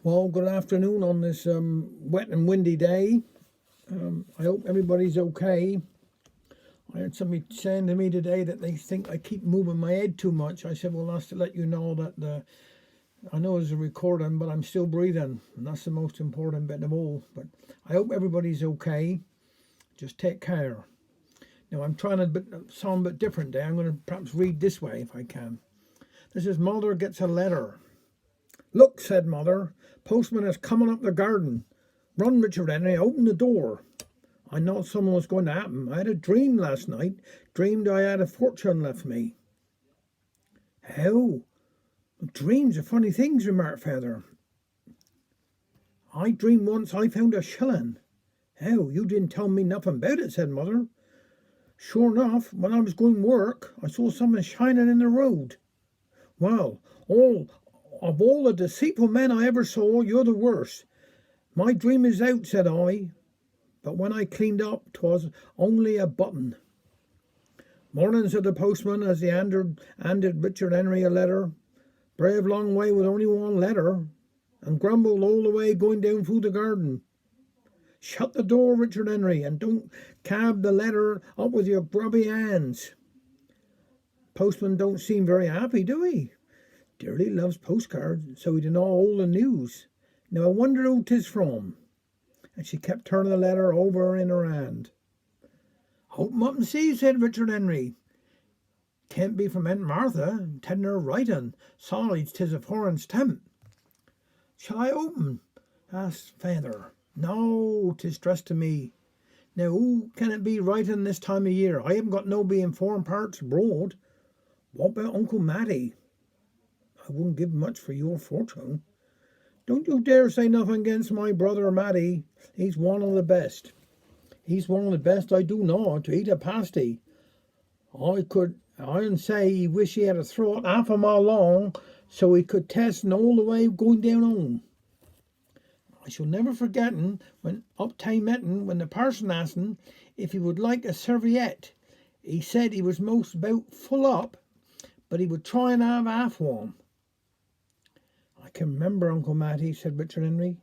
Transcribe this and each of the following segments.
Well, good afternoon on this wet and windy day. I hope everybody's okay. I had somebody saying to me today that they think I keep moving my head too much. I said, well, that's to let you know that I know there's a recording, but I'm still breathing, and that's the most important bit of all. But I hope everybody's okay. Just take care. Now, I'm trying to sound a bit different today. I'm going to perhaps read this way if I can. This is Mother Gets a Letter. Look, said Mother, postman is coming up the garden. Run, Richard Henry, open the door. I know something was going to happen. I had a dream last night. Dreamed I had a fortune left me. How? Dreams are funny things, remarked Feather. I dreamed once I found a shilling. How? You didn't tell me nothing about it, said Mother. Sure enough, when I was going work, I saw something shining in the road. Well, of all the deceitful men I ever saw, you're the worst. My dream is out, said I, but when I cleaned up, 'twas only a button. Morning, said the postman as he handed Richard Henry a letter. Brave long way with only one letter, and grumbled all the way going down through the garden. Shut the door, Richard Henry, and don't cab the letter up with your grubby hands. Postman don't seem very happy, do he? Dearly loves postcards, so he'd know all the news. Now I wonder who 'tis from. And she kept turning the letter over in her hand. Open up and see, said Richard Henry. Can't be from Aunt Martha, telling her writing. Besides, 'tis a foreign stamp. Shall I open? Asked Feather. No, 'tis addressed to me. Now who can it be writing this time of year? I haven't got nobody in foreign parts abroad. What about Uncle Matty? I wouldn't give much for your fortune. Don't you dare say nothing against my brother Matty. He's one of the best. He's one of the best I do know to eat a pasty. I'd say he wish he had a throat half a mile long so he could test and all the way going down home. I shall never forget when uptime meeting when the parson asked him if he would like a serviette. He said he was most about full up, but he would try and have half one. I can remember Uncle Matty, said Richard Henry.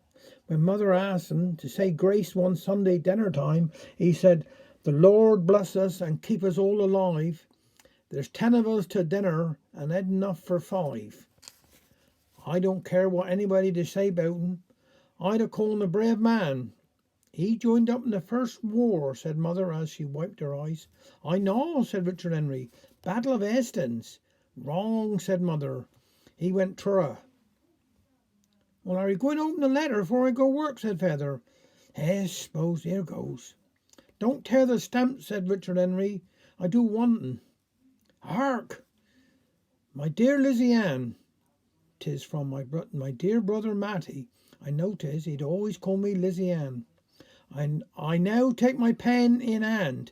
When Mother asked him to say grace one Sunday dinner time, he said, the Lord bless us and keep us all alive. There's 10 of us to dinner and had enough for 5. I don't care what anybody to say about him. I'd have called him a brave man. He joined up in the First War, said Mother as she wiped her eyes. I know, said Richard Henry. Battle of Hastings. Wrong, said Mother. He went through. Well, are you going to open the letter before I go work, said Feather. Yes, suppose here goes. Don't tear the stamp, said Richard Henry. I do want 'em. Hark! My dear Lizzie Ann. 'Tis from my dear brother Matty. I know 'tis. He'd always call me Lizzie Ann. I now take my pen in hand.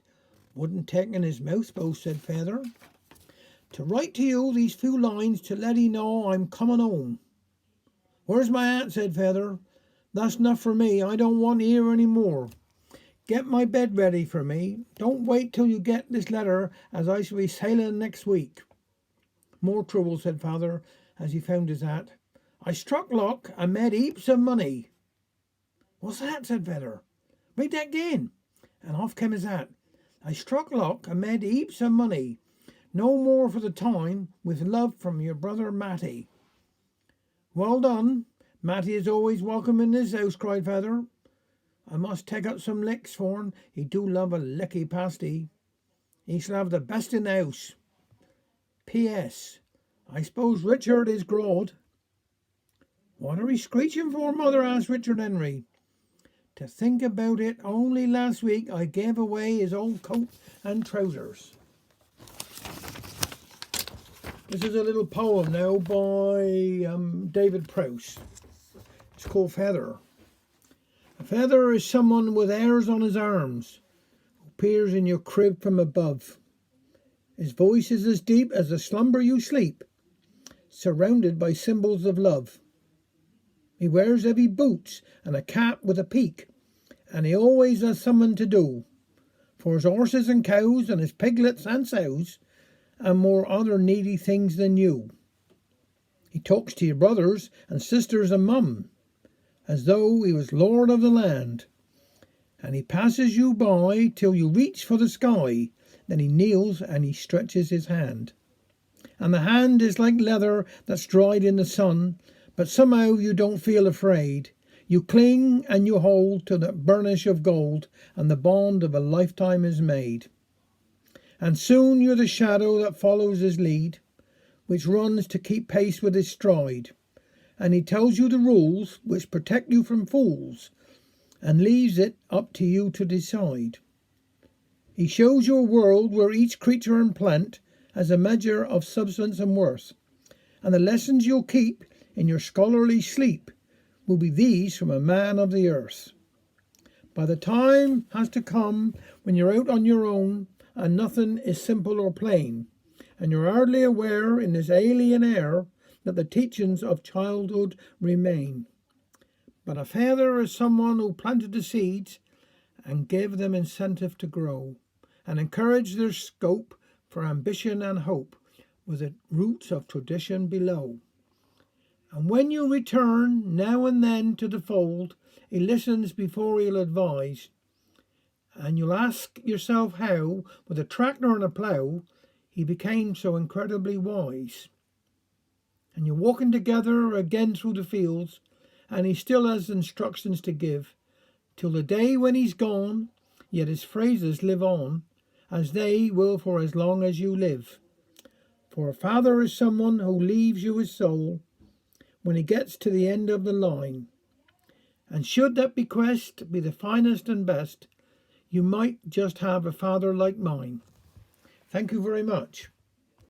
Wouldn't take in his mouth, suppose, said Feather. To write to you these few lines to let 'ee know I'm coming home. Where's my aunt, said Feather. That's enough for me. I don't want to hear any more. Get my bed ready for me. Don't wait till you get this letter, as I shall be sailing next week. More trouble, said Father, as he found his hat. I struck luck and made heaps of money. What's that, said Feather. Read that again. And off came his hat. I struck luck and made heaps of money. No more for the time, with love from your brother Matty. Well done. Matty is always welcome in this house, cried Feather. I must take up some licks for him. He do love a licky pasty. He shall have the best in the house. P.S. I suppose Richard is growed. What are he screeching for, Mother? Asked Richard Henry. To think about it, only last week I gave away his old coat and trousers. This is a little poem now by David Prowse. It's called Feather. A feather is someone with hairs on his arms, who peers in your crib from above. His voice is as deep as the slumber you sleep, surrounded by symbols of love. He wears heavy boots and a cap with a peak, and he always has something to do. For his horses and cows and his piglets and sows, and more other needy things than you. He talks to your brothers and sisters and mum. as though he was lord of the land. And he passes you by till you reach for the sky. Then he kneels and he stretches his hand. And the hand is like leather that's dried in the sun, but somehow you don't feel afraid. You cling and you hold to that burnish of gold, and the bond of a lifetime is made. And soon you're the shadow that follows his lead, which runs to keep pace with his stride. And he tells you the rules which protect you from fools, and leaves it up to you to decide. He shows you a world where each creature and plant has a measure of substance and worth, and the lessons you'll keep in your scholarly sleep will be these from a man of the earth. By the time has to come when you're out on your own and nothing is simple or plain, and you're hardly aware in this alien air that the teachings of childhood remain. But a father is someone who planted the seeds and gave them incentive to grow, and encouraged their scope for ambition and hope with the roots of tradition below. And when you return now and then to the fold, he listens before he'll advise, and you'll ask yourself how, with a tractor and a plough, he became so incredibly wise. And you're walking together again through the fields, and he still has instructions to give, till the day when he's gone, yet his phrases live on, as they will for as long as you live. For a father is someone who leaves you his soul when he gets to the end of the line. And should that bequest be the finest and best, you might just have a father like mine. Thank you very much.